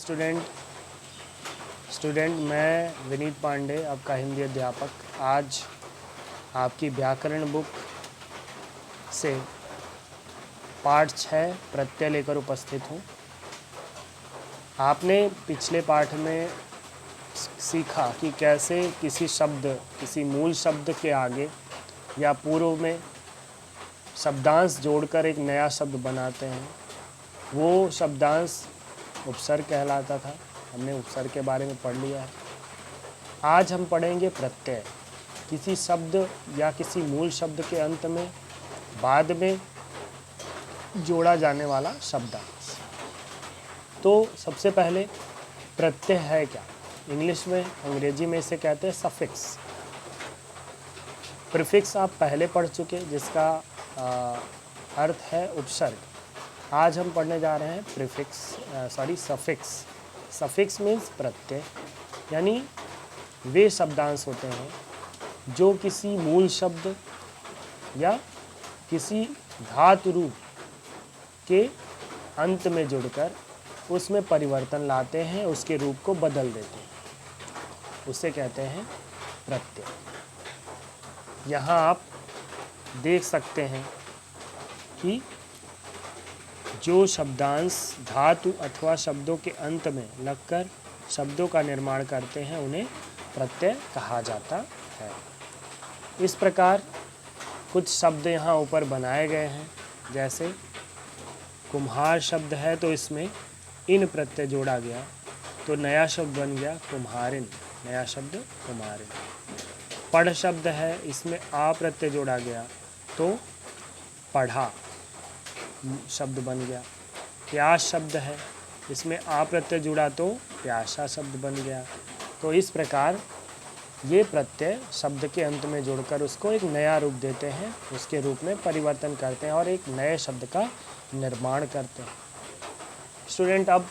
Student student मैं विनीत पांडे, आपका हिंदी अध्यापक। आज आपकी व्याकरण बुक से पाठ 6 प्रत्यय लेकर उपस्थित हूँ। आपने पिछले पाठ में सीखा कि कैसे किसी शब्द, किसी मूल शब्द के आगे या पूर्व में शब्दांश जोड़कर एक नया शब्द बनाते हैं। वो शब्दांश उपसर्ग कहलाता था। हमने उपसर्ग के बारे में पढ़ लिया है। आज हम पढ़ेंगे प्रत्यय, किसी शब्द या किसी मूल शब्द के अंत में बाद में जोड़ा जाने वाला शब्दांश। तो सबसे पहले प्रत्यय है क्या? इंग्लिश में, अंग्रेजी में इसे कहते हैं सफिक्स। प्रीफिक्स आप पहले पढ़ चुके, जिसका अर्थ है उपसर्ग। आज हम पढ़ने जा रहे हैं सफिक्स। सफिक्स मीन्स प्रत्यय, यानी वे शब्दांश होते हैं जो किसी मूल शब्द या किसी धातु रूप के अंत में जुड़कर उसमें परिवर्तन लाते हैं, उसके रूप को बदल देते हैं। उसे कहते हैं प्रत्यय। यहाँ आप देख सकते हैं कि जो शब्दांश धातु अथवा शब्दों के अंत में लगकर शब्दों का निर्माण करते हैं उन्हें प्रत्यय कहा जाता है। इस प्रकार कुछ शब्द यहाँ ऊपर बनाए गए हैं। जैसे कुम्हार शब्द है तो इसमें इन प्रत्यय जोड़ा गया तो नया शब्द बन गया कुम्हारिन, नया शब्द कुम्हारिन। पढ़ शब्द है, इसमें आ प्रत्यय जोड़ा गया तो पढ़ा शब्द बन गया। प्यास शब्द है, इसमें आ प्रत्यय जुड़ा तो प्यासा शब्द बन गया। तो इस प्रकार ये प्रत्यय शब्द के अंत में जुड़कर उसको एक नया रूप देते हैं, उसके रूप में परिवर्तन करते हैं और एक नए शब्द का निर्माण करते हैं। स्टूडेंट, अब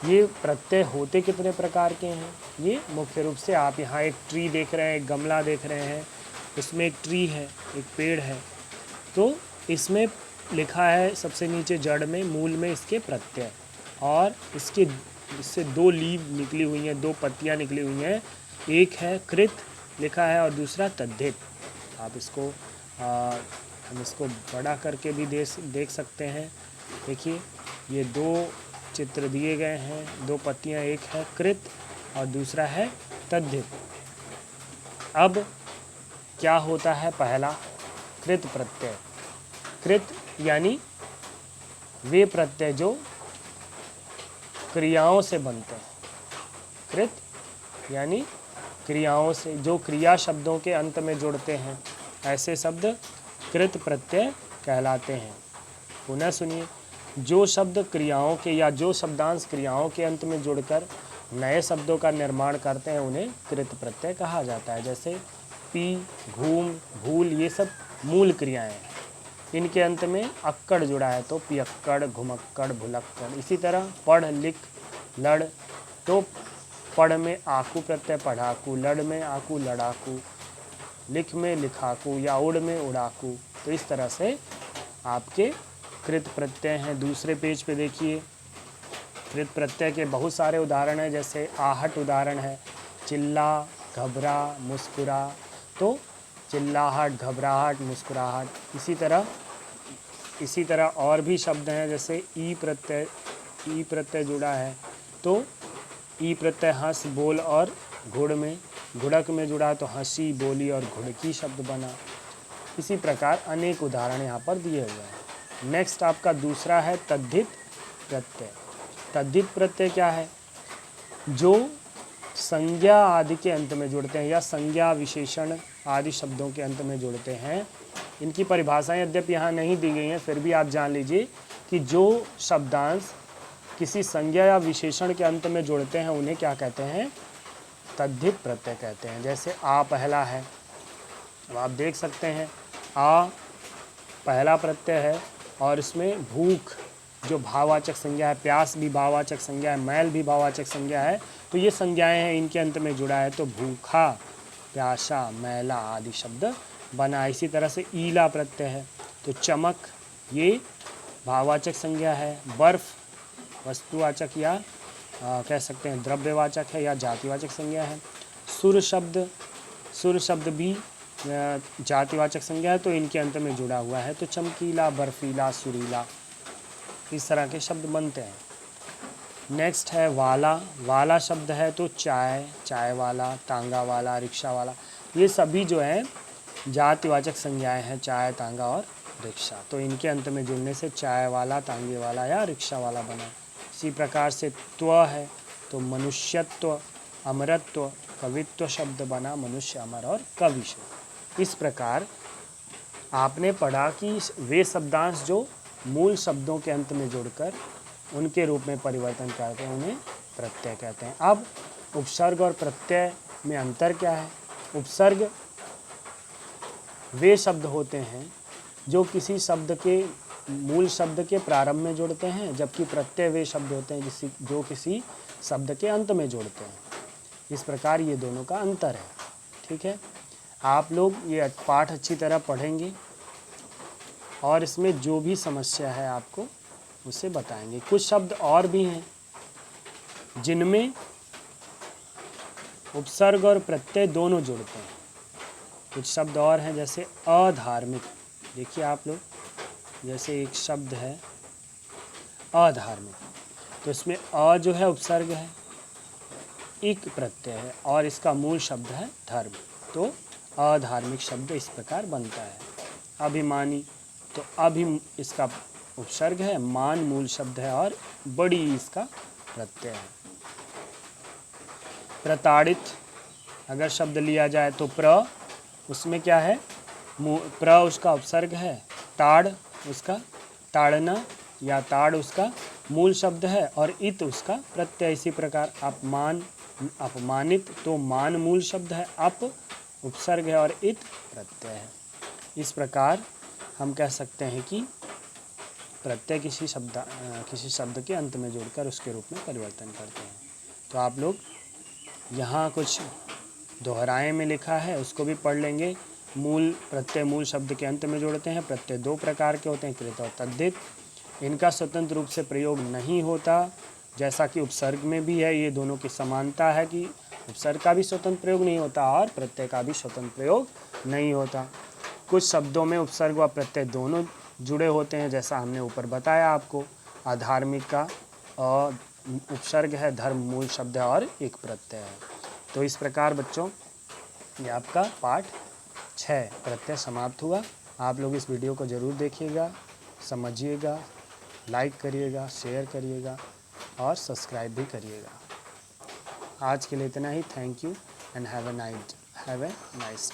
ये प्रत्यय होते कितने प्रकार के हैं? ये मुख्य रूप से आप यहाँ एक ट्री देख रहे हैं, एक गमला देख रहे हैं, उसमें एक ट्री है, एक पेड़ है। तो इसमें लिखा है सबसे नीचे जड़ में, मूल में इसके प्रत्यय, और इससे 2 लीव निकली हुई हैं, 2 पत्तियां निकली हुई हैं। एक है कृत लिखा है और दूसरा तद्धित। आप इसको हम इसको बड़ा करके भी देख सकते हैं। देखिए, ये 2 चित्र दिए गए हैं, 2 पत्तियां, एक है कृत और दूसरा है तद्धित। अब क्या होता है? पहला कृत प्रत्यय। कृत यानी वे प्रत्यय जो क्रियाओं से बनते हैं। कृत यानी क्रियाओं से, जो क्रिया शब्दों के अंत में जुड़ते हैं, ऐसे शब्द कृत प्रत्यय कहलाते हैं। पुनः सुनिए, जो शब्द क्रियाओं के या जो शब्दांश क्रियाओं के अंत में जुड़कर नए शब्दों का निर्माण करते हैं उन्हें कृत प्रत्यय कहा जाता है। जैसे पी, घूम, भूल, ये सब मूल क्रियाएं हैं। इनके अंत में अक्कड़ जुड़ा है तो पियक्कड़, घुमक्कड़, भुलक्कड़। इसी तरह पढ़, लिख, लड़, तो पढ़ में आकू प्रत्यय पढ़ाकू, लड़ में आकू लड़ाकू, लिख में लिखाकू या उड़ में उड़ाकू। तो इस तरह से आपके कृत प्रत्यय हैं। दूसरे पेज पे देखिए, कृत प्रत्यय के बहुत सारे उदाहरण हैं। जैसे आहट उदाहरण है, चिल्ला, घबरा, मुस्कुरा, तो चिल्लाहट, घबराहट, मुस्कुराहट। इसी तरह और भी शब्द हैं। जैसे ई प्रत्यय जुड़ा है तो ई प्रत्यय हंस, बोल और घुड़ में, घुड़क में जुड़ा तो हंसी, बोली और घुड़की शब्द बना। इसी प्रकार अनेक उदाहरण यहाँ पर दिए हुए हैं। नेक्स्ट आपका दूसरा है तद्धित प्रत्यय। तद्धित प्रत्यय क्या है? जो संज्ञा आदि के अंत में जुड़ते हैं या संज्ञा, विशेषण आदि शब्दों के अंत में जुड़ते हैं। इनकी परिभाषाएं यद्यपि यहाँ नहीं दी गई हैं, फिर भी आप जान लीजिए कि जो शब्दांश किसी संज्ञा या विशेषण के अंत में जुड़ते हैं उन्हें क्या कहते हैं? तद्धित प्रत्यय कहते हैं। जैसे आ पहला है, अब आप देख सकते हैं आ पहला प्रत्यय है और इसमें भूख जो भाववाचक संज्ञा है, प्यास भी भाववाचक संज्ञा है, मैल भी भाववाचक संज्ञा है। तो ये संज्ञाएं हैं, इनके अंत में जुड़ा है तो भूखा, प्यासा, मैला आदि शब्द बना। इसी तरह से ईला प्रत्यय है तो चमक, ये भाववाचक संज्ञा है। बर्फ वस्तुवाचक या कह सकते हैं द्रव्यवाचक है या जातिवाचक संज्ञा है। सुर शब्द भी जातिवाचक संज्ञा है, तो इनके अंत में जुड़ा हुआ है। तो चमकीला, बर्फीला, सुरीला, इस तरह के शब्द बनते हैं। नेक्स्ट है वाला शब्द है तो चाय वाला, तांगा वाला, रिक्शा वाला, ये सभी जो है जातिवाचक संज्ञाएं हैं, चाय, तांगा और रिक्शा। तो इनके अंत में जुड़ने से चाय वाला, तांगे वाला या रिक्शा वाला बना। इसी प्रकार से त्व है तो मनुष्यत्व, अमरत्व, कवित्व शब्द बना, मनुष्य, अमर और कवि शब्द। इस प्रकार आपने पढ़ा कि वे शब्दांश जो मूल शब्दों के अंत में जुड़कर उनके रूप में परिवर्तन करते हैं उन्हें प्रत्यय कहते हैं। अब उपसर्ग और प्रत्यय में अंतर क्या है? उपसर्ग वे शब्द होते हैं जो किसी शब्द के मूल शब्द के प्रारंभ में जुड़ते हैं, जबकि प्रत्यय वे शब्द होते हैं जो किसी शब्द के अंत में जुड़ते हैं। इस प्रकार ये दोनों का अंतर है। ठीक है, आप लोग ये पाठ अच्छी तरह पढ़ेंगे और इसमें जो भी समस्या है आपको उसे बताएंगे। कुछ शब्द और भी हैं जिनमें उपसर्ग और प्रत्यय दोनों जुड़ते हैं। कुछ शब्द और हैं जैसे अधार्मिक। देखिए आप लोग, जैसे एक शब्द है अधार्मिक, तो इसमें अ जो है उपसर्ग है, इक प्रत्यय है और इसका मूल शब्द है धर्म। तो अधार्मिक शब्द इस प्रकार बनता है। अभिमानी, तो अभि इसका उपसर्ग है, मान मूल शब्द है और बड़ी इसका प्रत्यय है। प्रताड़ित अगर शब्द लिया जाए तो उसमें क्या है? उसका उपसर्ग है, ताड़ उसका, ताड़ना या ताड़ उसका मूल शब्द है और इत उसका प्रत्यय। इसी प्रकार अपमानित, तो मान मूल शब्द है, उपसर्ग है और इत प्रत्यय है। इस प्रकार हम कह सकते हैं कि प्रत्यय किसी शब्द के अंत में जोड़कर उसके रूप में परिवर्तन करते हैं। तो आप लोग यहाँ कुछ दोहराए में लिखा है, उसको भी पढ़ लेंगे। प्रत्यय मूल शब्द के अंत में जोड़ते हैं। प्रत्यय दो प्रकार के होते हैं, कृत और तद्धित। इनका स्वतंत्र रूप से प्रयोग नहीं होता, जैसा कि उपसर्ग में भी है। ये दोनों की समानता है कि उपसर्ग का भी स्वतंत्र प्रयोग नहीं होता और प्रत्यय का भी स्वतंत्र प्रयोग नहीं होता। कुछ शब्दों में उपसर्ग व प्रत्यय दोनों जुड़े होते हैं, जैसा हमने ऊपर बताया आपको। अधार्मिक का और उपसर्ग है, धर्म मूल शब्द है और एक प्रत्यय है। तो इस प्रकार बच्चों ये आपका पाठ 6 प्रत्यय समाप्त हुआ। आप लोग इस वीडियो को ज़रूर देखिएगा, समझिएगा, लाइक करिएगा, शेयर करिएगा और सब्सक्राइब भी करिएगा। आज के लिए इतना ही। Thank you and have a nice day.